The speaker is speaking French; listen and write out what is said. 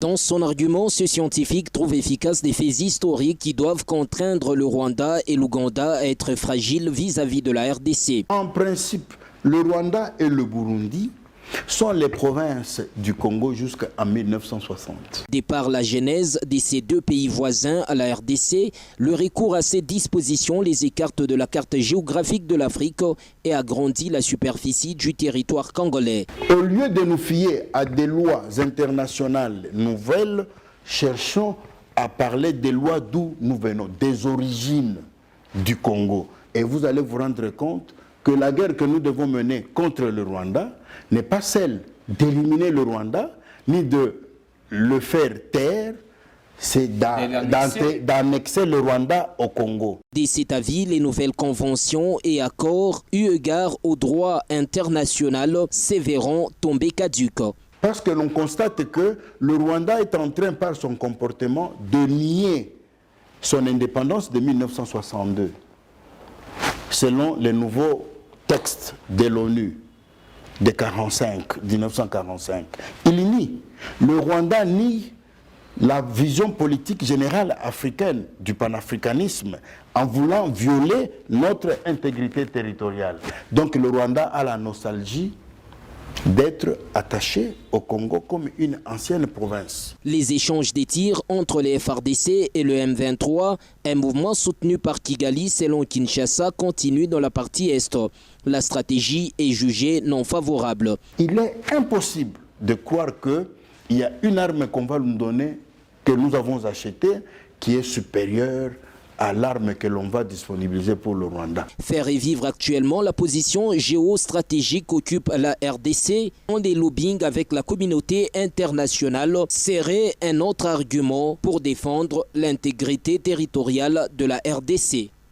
Dans son argument, ce scientifique trouve efficace des faits historiques qui doivent contraindre le Rwanda et l'Ouganda à être fragiles vis-à-vis de la RDC. En principe, le Rwanda et le Burundi sont les provinces du Congo jusqu'en 1960. De par la genèse de ces deux pays voisins à la RDC, le recours à ces dispositions les écarte de la carte géographique de l'Afrique et agrandit la superficie du territoire congolais. Au lieu de nous fier à des lois internationales nouvelles, cherchons à parler des lois d'où nous venons, des origines du Congo. Et vous allez vous rendre compte que la guerre que nous devons mener contre le Rwanda n'est pas celle d'éliminer le Rwanda, ni de le faire taire, c'est d'annexer le Rwanda au Congo. De cet avis, les nouvelles conventions et accords eu égard au droit international se verront tomber caduques. Parce que l'on constate que le Rwanda est en train, par son comportement, de nier son indépendance de 1962. Selon les nouveaux textes de l'ONU de 1945. Il nie. Le Rwanda nie la vision politique générale africaine du panafricanisme en voulant violer notre intégrité territoriale. Donc le Rwanda a la nostalgie d'être attaché au Congo comme une ancienne province. Les échanges des tirs entre les FARDC et le M23, un mouvement soutenu par Kigali selon Kinshasa, continue dans la partie Est. La stratégie est jugée non favorable. Il est impossible de croire qu'il y a une arme qu'on va nous donner, que nous avons achetée, qui est supérieure à l'arme que l'on va disponibiliser pour le Rwanda. Faire revivre actuellement la position géostratégique qu'occupe la RDC en des lobbying avec la communauté internationale serait un autre argument pour défendre l'intégrité territoriale de la RDC.